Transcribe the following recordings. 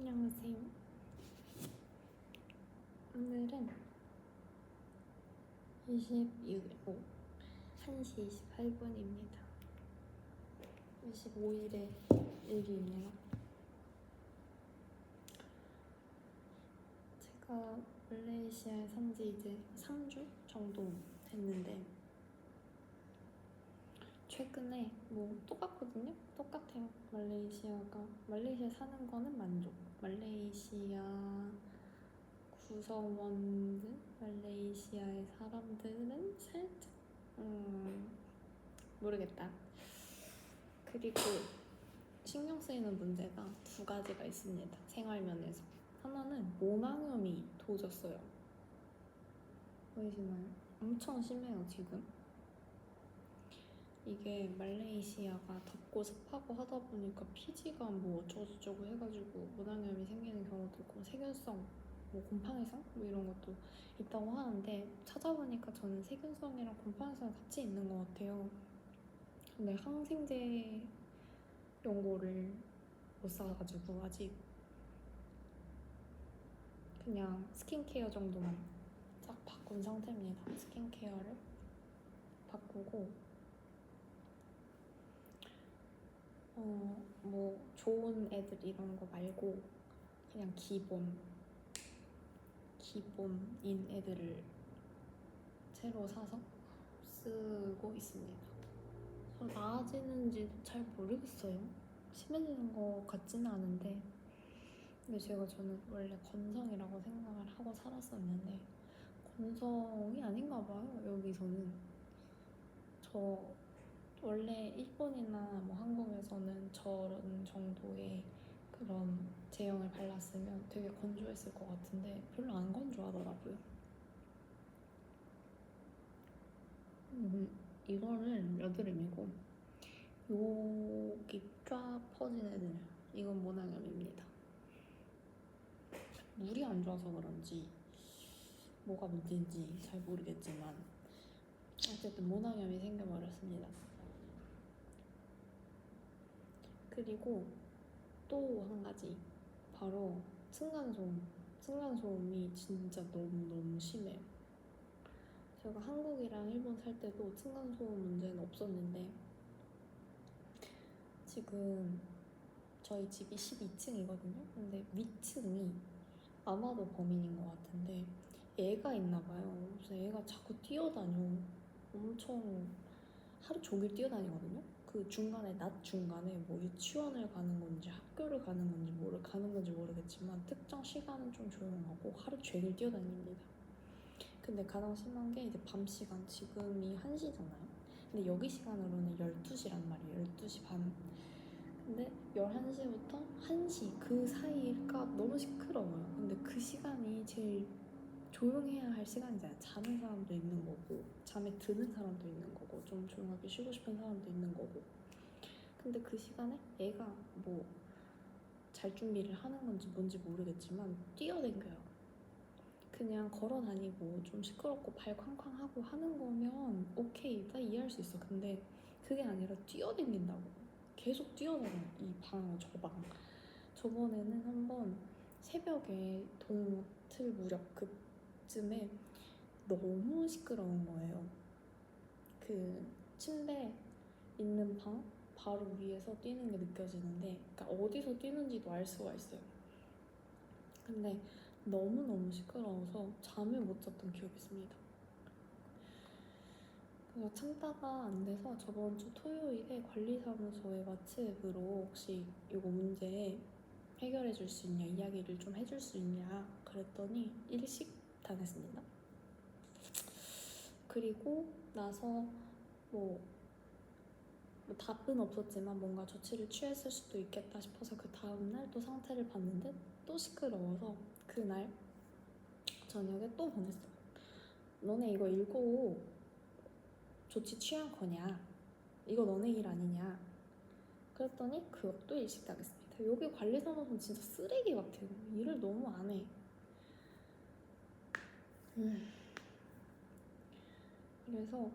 안녕하세요. 오늘은 1시 28분입니다. 25일의 일기이네요. 제가 말레이시아에 산지 이제 3주 정도 됐는데 최근에 똑같거든요? 똑같아요. 말레이시아에 사는 거는 만족. 말레이시아 구성원들, 말레이시아의 사람들은 살짝 모르겠다. 그리고 신경 쓰이는 문제가 두 가지가 있습니다. 생활면에서. 하나는 모낭염이 도졌어요. 보이시나요? 엄청 심해요, 지금. 이게 말레이시아가 덥고 습하고 하다 보니까 피지가 어쩌고저쩌고 해가지고 모낭염이 생기는 경우도 있고 세균성 곰팡이성 이런 것도 있다고 하는데 찾아보니까 저는 세균성이랑 곰팡이성이 같이 있는 것 같아요. 근데 항생제 연고를 못 사가지고 아직 그냥 스킨케어 정도만 싹 바꾼 상태입니다. 스킨케어를 바꾸고 좋은 애들 이런 거 말고 그냥 기본인 애들을 새로 사서 쓰고 있습니다. 나아지는지 잘 모르겠어요. 심해지는 것 같지는 않은데 근데 저는 원래 건성이라고 생각을 하고 살았었는데 건성이 아닌가 봐요. 여기서는 저 원래 일본이나 한국에서는 저런 정도의 그런 제형을 발랐으면 되게 건조했을 것 같은데 별로 안 건조하더라고요. 이거는 여드름이고 여기 쫙 퍼진 애들 이건 모낭염입니다. 물이 안 좋아서 그런지 뭐가 문제인지 잘 모르겠지만 어쨌든 모낭염이 생겨버렸습니다. 그리고 또 한 가지 바로 층간소음이 진짜 너무 심해요. 제가 한국이랑 일본 살 때도 층간소음 문제는 없었는데 지금 저희 집이 12층이거든요. 근데 위층이 아마도 범인인 것 같은데 애가 있나 봐요. 그래서 애가 자꾸 뛰어다녀. 엄청 하루 종일 뛰어다니거든요. 그 중간에 낮 중간에 유치원을 가는 건지 학교를 가는 건지 모르겠지만 특정 시간은 좀 조용하고 하루 종일 뛰어다닙니다. 근데 가장 심한 게 이제 밤 시간, 지금이 1시잖아요. 근데 여기 시간으로는 12시란 말이에요. 12시 반. 근데 11시부터 1시 그 사이가 너무 시끄러워요. 근데 그 시간이 제일 조용해야 할 시간이잖아요. 자는 사람도 있는 거고 잠에 드는 사람도 있는 거고 좀 조용하게 쉬고 싶은 사람도 있는 거고 근데 그 시간에 애가 잘 준비를 하는 건지 뭔지 모르겠지만 뛰어댕겨요. 그냥 걸어 다니고 좀 시끄럽고 발 쾅쾅하고 하는 거면 오케이, 나 이해할 수 있어. 근데 그게 아니라 뛰어댕긴다고. 계속 뛰어다녀요. 이 방, 저 방. 저번에는 한번 새벽에 동틀 무렵 그쯤에 너무 시끄러운 거예요. 그 침대 있는 방 바로 위에서 뛰는 게 느껴지는데 그러니까 어디서 뛰는지도 알 수가 있어요. 근데 너무너무 시끄러워서 잠을 못 잤던 기억이 있습니다. 그래서 참다가 안 돼서 저번 주 토요일에 관리사무소에 왓츠앱으로 혹시 이거 문제 해결해 줄 수 있냐, 이야기를 좀 해줄 수 있냐 그랬더니 일식 당했습니다. 그리고 나서 답은 없었지만 뭔가 조치를 취했을 수도 있겠다 싶어서 그 다음날 또 상태를 봤는데 또 시끄러워서 그날 저녁에 또 보냈어요. 너네 이거 읽고 조치 취한 거냐? 이거 너네 일 아니냐? 그랬더니 그것도 일식당했습니다. 여기 관리사무소는 진짜 쓰레기 같아요. 일을 너무 안 해. 그래서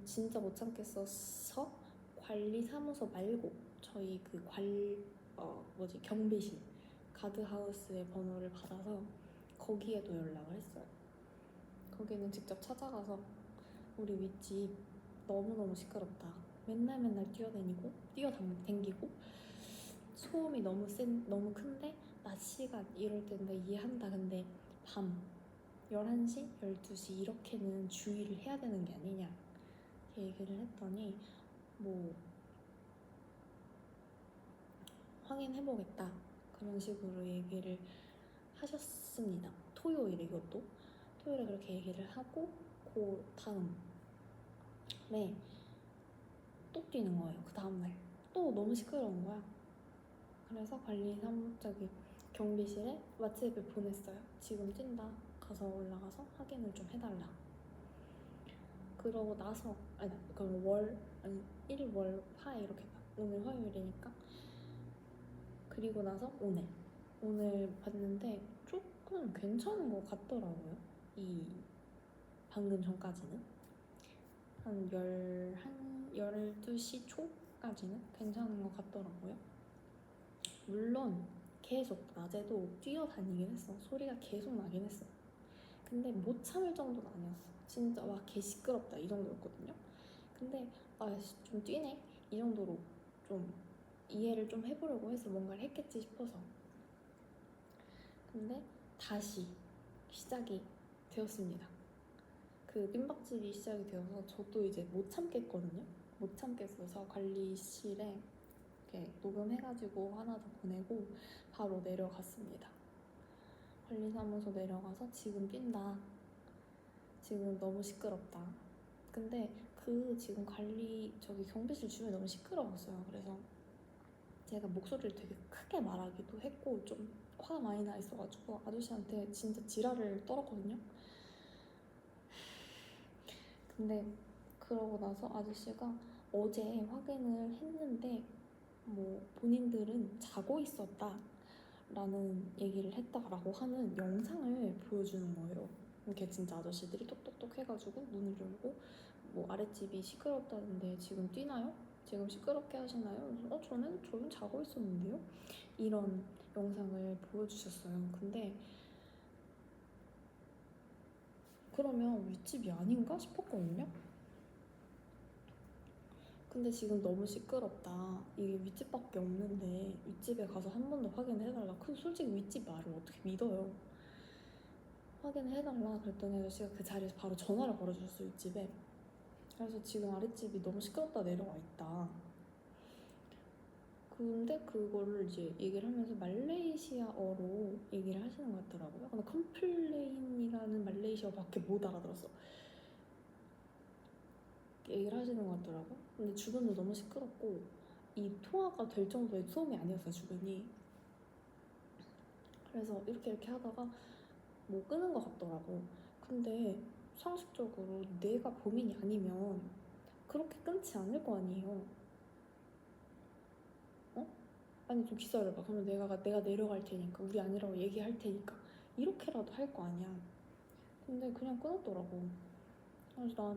진짜 못 참겠어서 관리사무소 말고 저희 경비실 가드하우스의 번호를 받아서 거기에도 연락을 했어요. 거기는 직접 찾아가서 우리 윗집 너무너무 시끄럽다. 맨날 뛰어다니고 소음이 너무 큰데 낮 시간 이럴 때는 이해한다. 근데 밤 11시, 12시 이렇게는 주의를 해야 되는 게 아니냐 이렇게 얘기를 했더니 뭐 확인해보겠다 그런 식으로 얘기를 하셨습니다. 토요일에 이것도 토요일에 그렇게 얘기를 하고 그 다음에 또 뛰는 거예요. 그 다음날 또 너무 시끄러운 거야. 그래서 관리사무자기 경비실에 왓츠앱을 보냈어요. 지금 뛴다. 가서 올라가서 확인을 좀 해달라. 그러고 나서 그럼 일, 월, 화 이렇게 오늘 화요일이니까 그리고 나서 오늘 봤는데 조금 괜찮은 것 같더라고요. 이 방금 전까지는 한 12시 초까지는 괜찮은 것 같더라고요. 물론 계속 낮에도 뛰어다니긴 했어. 소리가 계속 나긴 했어. 근데 못 참을 정도는 아니었어. 진짜 와 개 시끄럽다 이 정도였거든요. 근데 좀 뛰네 이 정도로 좀 이해를 좀 해보려고 해서 뭔가를 했겠지 싶어서. 근데 다시 시작이 되었습니다. 그 뜀박질이 시작이 되어서 저도 이제 못 참겠거든요. 못 참겠어서 관리실에 이렇게 녹음해가지고 하나 더 보내고 바로 내려갔습니다. 관리사무소 내려가서 지금 뛴다. 지금 너무 시끄럽다. 근데 지금 저기 경비실 주변이 너무 시끄러웠어요. 그래서 제가 목소리를 되게 크게 말하기도 했고 좀 화가 많이 나 있어가지고 아저씨한테 진짜 지랄을 떨었거든요. 근데 그러고 나서 아저씨가 어제 확인을 했는데 뭐 본인들은 자고 있었다 라는 얘기를 했다라고 하는 영상을 보여주는 거예요. 이렇게 진짜 아저씨들이 똑똑똑 해가지고 문을 열고 뭐 아랫집이 시끄럽다는데 지금 뛰나요? 지금 시끄럽게 하시나요? 저는 자고 있었는데요? 이런 영상을 보여주셨어요. 근데 그러면 윗집이 아닌가 싶었거든요. 근데 지금 너무 시끄럽다. 이게 윗집밖에 없는데 윗집에 가서 한 번 더 확인해달라. 솔직히 윗집 말을 어떻게 믿어요? 확인해달라 그랬더니 아저씨가 그 자리에서 바로 전화를 걸어줬어요. 윗집에. 그래서 지금 아랫집이 너무 시끄럽다 내려와 있다. 근데 그거를 이제 얘기를 하면서 말레이시아어로 얘기를 하시는 것 같더라고요. 근데 컴플레인이라는 말레이시아어밖에 못 알아들었어. 얘기를 하시는 것 같더라고. 근데 주변도 너무 시끄럽고 이 통화가 될 정도의 소음이 아니었어요. 주변이. 그래서 이렇게 하다가 뭐 끄는 것 같더라고. 근데 상식적으로 내가 범인이 아니면 그렇게 끊지 않을 거 아니에요. 아니 좀 기다려봐. 그러면 내가 내려갈 테니까 우리 아니라고 얘기할 테니까 이렇게라도 할 거 아니야. 근데 그냥 끊었더라고. 그래서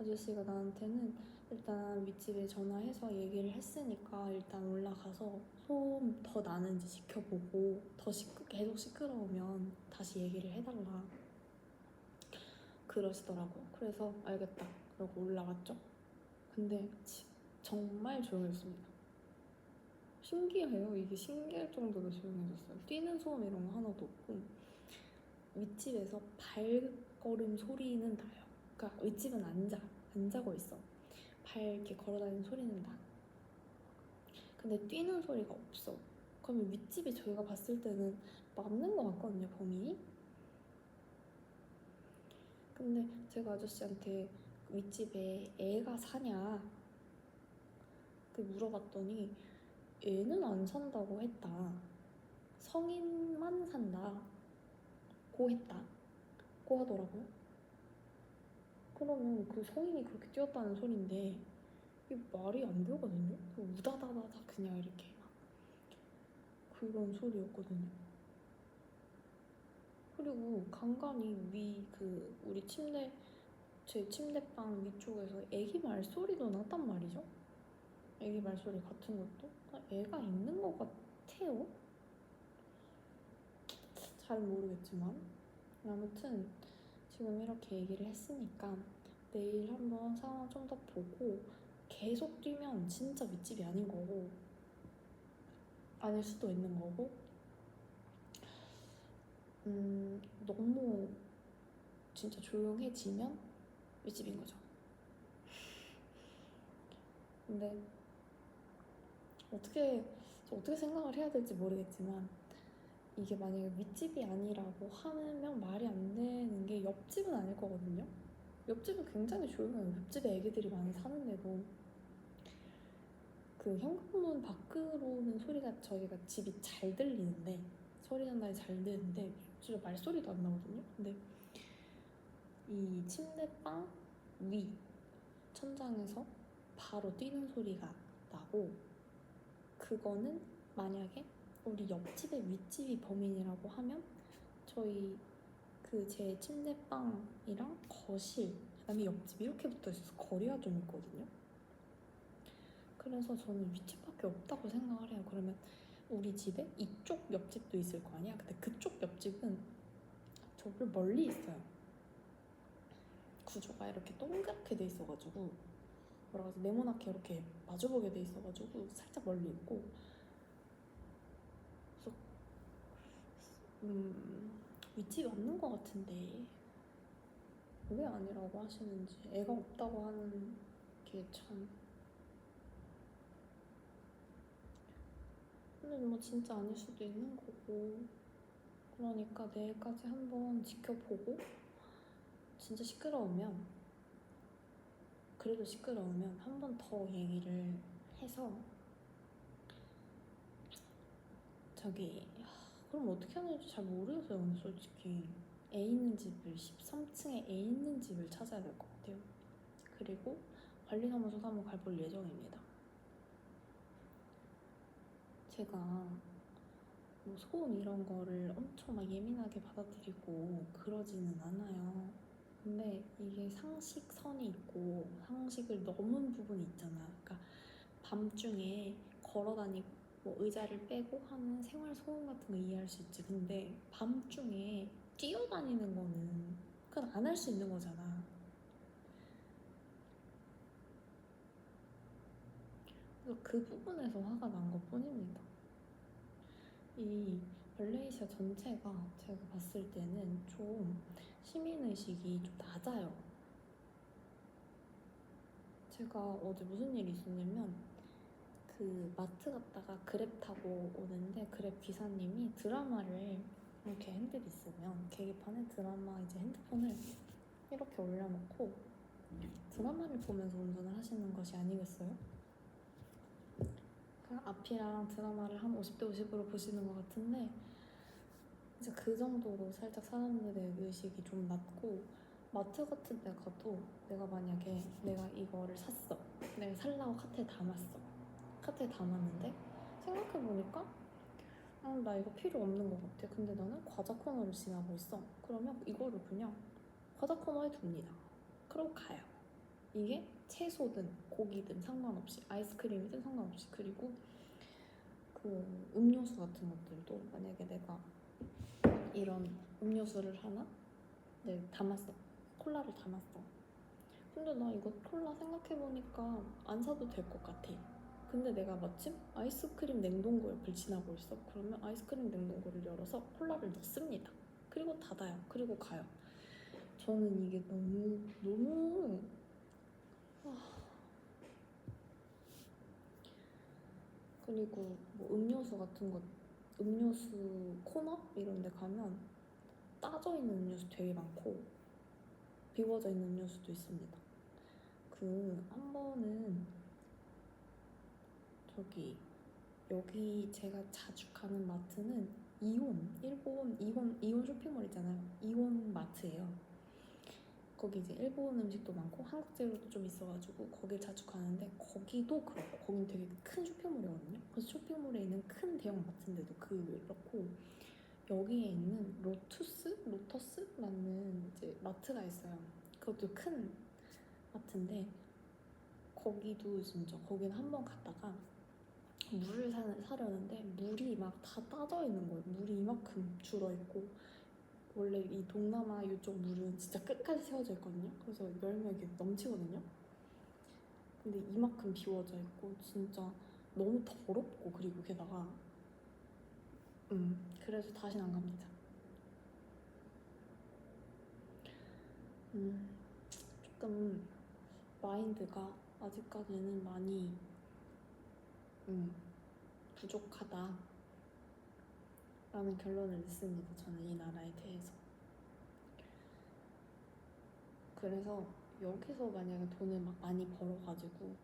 아저씨가 나한테는 일단 윗집에 전화해서 얘기를 했으니까 일단 올라가서 소음 더 나는지 지켜보고 계속 시끄러우면 다시 얘기를 해달라 그러시더라고. 그래서 알겠다 그러고 올라갔죠. 근데 정말 조용했습니다. 신기해요. 이게 신기할 정도로 조용해졌어요. 뛰는 소음 이런 거 하나도 없고 윗집에서 발걸음 소리는 나요. 그러니까 윗집은 안 자고 있어. 발 이렇게 걸어다니는 소리는 나. 근데 뛰는 소리가 없어. 그러면 윗집이 저희가 봤을 때는 맞는 것 같거든요, 범인이. 근데 제가 아저씨한테 윗집에 애가 사냐 물어봤더니 애는 안 산다고 했다. 성인만 산다. 고 하더라고요. 그러면 그 성인이 그렇게 뛰었다는 소린데 이게 말이 안 되거든요. 우다다다다 그냥 이렇게 막 그런 소리였거든요. 그리고 간간히 우리 제 침대방 위쪽에서 애기 말소리도 났단 말이죠. 애기 말소리 같은 것도 애가 있는 것 같아요. 잘은 모르겠지만 아무튼 지금 이렇게 얘기를 했으니까 내일 한번 상황 좀 더 보고 계속 뛰면 진짜 윗집이 아닌 거고 아닐 수도 있는 거고 너무 진짜 조용해지면 윗집인 거죠. 근데 어떻게 생각을 해야 될지 모르겠지만 이게 만약에 윗집이 아니라고 하면 말이 안 되는 게 옆집은 아닐 거거든요. 옆집은 굉장히 조용해요. 옆집에 애기들이 많이 사는데도 그 현관문 밖으로는 소리가 저희가 집이 잘 들리는데 소리 난다리 잘 들리는데 진짜 말소리도 안 나거든요. 근데 이 침대방 위 천장에서 바로 뛰는 소리가 나고 그거는 만약에 우리 옆집의 윗집이 범인이라고 하면 저희 그 제 침대방이랑 거실 그다음에 옆집 이렇게 붙어 있어서 거리가 좀 있거든요. 그래서 저는 윗집밖에 없다고 생각을 해요. 그러면 우리 집에 이쪽 옆집도 있을 거 아니야. 근데 그쪽 옆집은 저를 멀리 있어요. 구조가 이렇게 동그랗게 돼 있어가지고 뭐라 그러지 네모나게 이렇게 마주보게 돼 있어가지고 살짝 멀리 있고 그래서 윗집이 없는 것 같은데 왜 아니라고 하시는지 애가 없다고 하는 게 참 근데 뭐 진짜 아닐 수도 있는 거고 그러니까 내일까지 한번 지켜보고 진짜 시끄러우면 그래도 시끄러우면 한 번 더 얘기를 해서 저기 그럼 어떻게 하는지 잘 모르겠어요. 근데 솔직히 애 있는 집을 13층에 애 있는 집을 찾아야 될 것 같아요. 그리고 관리사무소도 한번 가볼 예정입니다. 제가 뭐 소음 이런 거를 엄청 막 예민하게 받아들이고 그러지는 않아요. 근데 이게 상식선이 있고 상식을 넘은 부분이 있잖아. 그러니까 밤중에 걸어다니고 뭐 의자를 빼고 하는 생활 소음 같은 거 이해할 수 있지. 근데 밤중에 뛰어다니는 거는 그건 안 할 수 있는 거잖아. 그래서 그 부분에서 화가 난 것 뿐입니다. 이 말레이시아 전체가 제가 봤을 때는 좀 시민의식이 좀 낮아요. 제가 어제 무슨 일이 있었냐면 그 마트 갔다가 그랩 타고 오는데 그랩 기사님이 드라마를 이렇게 핸들 있으면 계기판에 드라마 이제 핸드폰을 이렇게 올려놓고 드라마를 보면서 운전을 하시는 것이 아니겠어요? 그러니까 앞이랑 드라마를 한 50대 50으로 보시는 것 같은데 이제 그 정도로 살짝 사람들의 의식이 좀 낮고 마트 같은 데 가도 내가 만약에 내가 이거를 샀어 내가 살라고 카트에 담았어 카트에 담았는데 생각해보니까 나 이거 필요 없는 것 같아. 근데 나는 과자 코너를 지나고 있어. 그러면 이거를 그냥 과자 코너에 둡니다. 그럼 가요. 이게 채소든 고기든 상관없이 아이스크림이든 상관없이 그리고 그 음료수 같은 것들도 만약에 내가 이런 음료수를 하나 담았어. 콜라를 담았어. 근데 나 이거 콜라 생각해보니까 안 사도 될 것 같아. 근데 내가 마침 아이스크림 냉동고 옆을 지나고 있어. 그러면 아이스크림 냉동고를 열어서 콜라를 넣습니다. 그리고 닫아요. 그리고 가요. 저는 이게 너무 그리고 뭐 음료수 같은 거 음료수 코너 이런 데 가면 따져 있는 음료수 되게 많고 비워져 있는 음료수도 있습니다. 그 한 번은 여기 제가 자주 가는 마트는 일본 쇼핑몰 있잖아요. 이온 마트예요. 거기 이제 일본 음식도 많고 한국 재료도 좀 있어가지고 거길 자주 가는데 거기도 그렇고 거긴 되게 큰 쇼핑몰이거든요. 그래서 쇼핑몰에 있는 큰 대형 마트인데도 그렇고 여기에 있는 로터스라는 이제 마트가 있어요. 그것도 큰 마트인데 거기도 진짜 거기는 한 번 갔다가 물을 사려는데 물이 막 다 따져 있는 거예요. 물이 이만큼 줄어 있고, 원래 이 동남아 이쪽 물은 진짜 끝까지 세워져 있거든요. 그래서 열면 이게 넘치거든요. 근데 이만큼 비워져 있고 진짜 너무 더럽고, 그리고 게다가 그래서 다시는 안 갑니다. 조금 마인드가 아직까지는 많이 부족하다 라는 결론을 냈습니다. 저는 이 나라에 대해서. 그래서 여기서 만약에 돈을 막 많이 벌어가지고,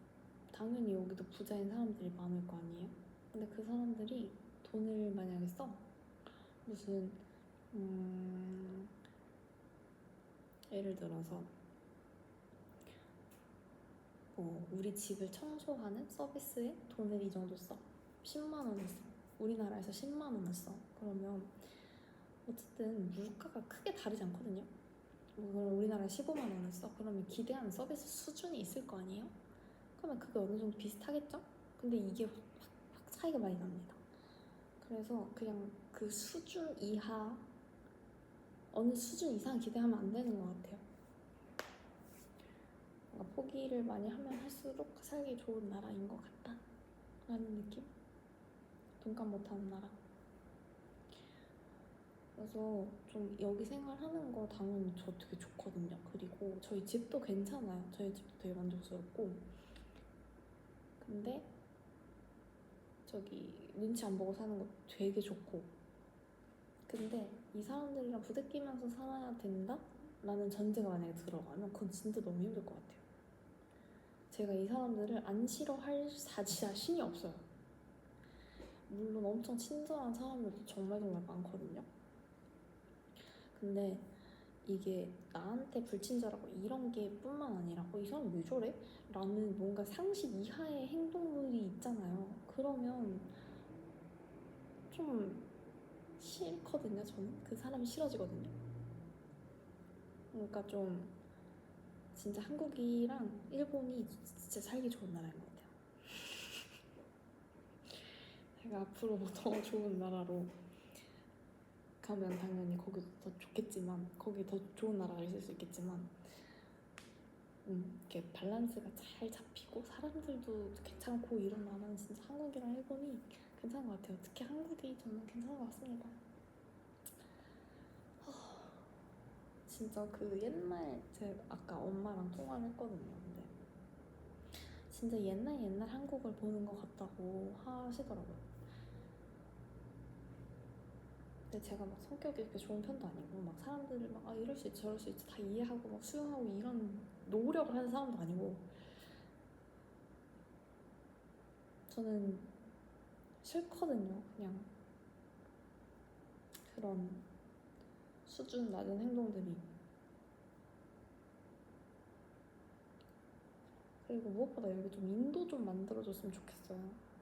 당연히 여기도 부자인 사람들이 많을 거 아니에요? 근데 그 사람들이 돈을 만약에 써, 무슨 예를 들어서 뭐 우리 집을 청소하는 서비스에 돈을 이 정도 써, 10만 원을 써, 우리나라에서 10만 원을 써. 그러면 어쨌든 물가가 크게 다르지 않거든요. 우리나라에 15만 원을 써. 그러면 기대하는 서비스 수준이 있을 거 아니에요? 그러면 그게 어느 정도 비슷하겠죠? 근데 이게 확 차이가 많이 납니다. 그래서 그냥 그 수준 이하, 어느 수준 이상 기대하면 안 되는 것 같아요. 뭔가 포기를 많이 하면 할수록 살기 좋은 나라인 것 같다 라는 느낌? 돈값 못하는 나라. 그래서 좀 여기 생활하는 거 당연히 저 되게 좋거든요. 그리고 저희 집도 괜찮아요. 저희 집도 되게 만족스럽고. 근데 저기 눈치 안 보고 사는 것도 되게 좋고. 근데 이 사람들이랑 부대끼면서 살아야 된다? 라는 전제가 만약에 들어가면 그건 진짜 너무 힘들 것 같아요. 제가 이 사람들을 안 싫어할 자신이 없어요. 물론 엄청 친절한 사람들도 정말 많거든요. 근데 이게 나한테 불친절하고 이런 게 뿐만 아니라 이 사람 왜 저래? 라는 뭔가 상식 이하의 행동들이 있잖아요. 그러면 좀 싫거든요. 저는 그 사람이 싫어지거든요. 그러니까 좀 진짜 한국이랑 일본이 진짜 살기 좋은 나라인 것 같아요. 제가 앞으로 더 좋은 나라로 가면 당연히 거기도 더 좋겠지만, 거기 더 좋은 나라가 있을 수 있겠지만, 이렇게 밸런스가 잘 잡히고 사람들도 괜찮고 이런 나라는 진짜 한국이랑 일본이 괜찮은 것 같아요. 특히 한국이 저는 괜찮은 것 같습니다. 진짜 그 옛날, 제가 아까 엄마랑 통화를 했거든요. 근데 진짜 옛날 한국을 보는 것 같다고 하시더라고요. 근데 제가 막 성격이 그렇게 좋은 편도 아니고, 막 사람들을 막 이럴 수 있지 저럴 수 있지 다 이해하고 막 수용하고 이런 노력을 하는 사람도 아니고, 저는 싫거든요. 그냥 그런 수준 낮은 행동들이. 그리고 무엇보다 여기 좀 인도 좀 만들어줬으면 좋겠어요.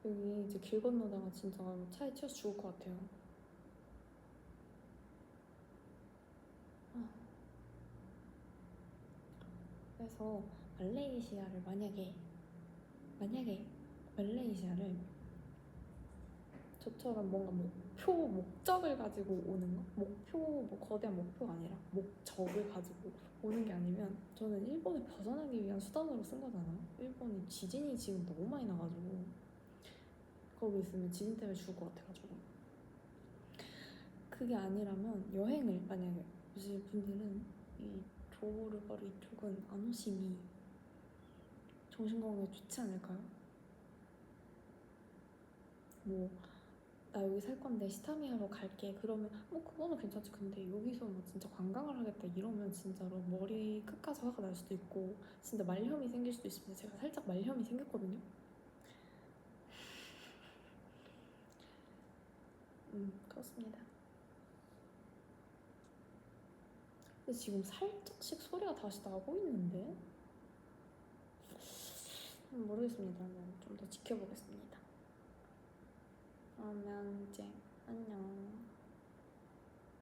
여기 이제 길 건너다가 진짜 차에 치여서 죽을 것 같아요. 그래서 말레이시아를 만약에 말레이시아를 저처럼 뭔가 목적을 가지고 오는 거? 뭐 거대한 목표가 아니라 목적을 가지고 오는 게 아니면, 저는 일본을 벗어나기 위한 수단으로 쓴 거잖아요. 일본이 지진이 지금 너무 많이 나가지고 거기 있으면 지진 때문에 죽을 것 같아가지고. 그게 아니라면 여행을 만약에 오실 분들은 이 조호르바루 이쪽은 안 오심이 정신건강에 좋지 않을까요? 뭐 나 여기 살 건데 시타미야로 갈게 그러면 그거는 괜찮지. 근데 여기서 뭐 진짜 관광을 하겠다 이러면 진짜로 머리 끝까지 화가 날 수도 있고 진짜 말혐이 생길 수도 있습니다. 제가 살짝 말혐이 생겼거든요. 그렇습니다. 근데 지금 살짝씩 소리가 다시 나고 있는데 모르겠습니다. 좀 더 지켜보겠습니다. 그러면 이제 안녕.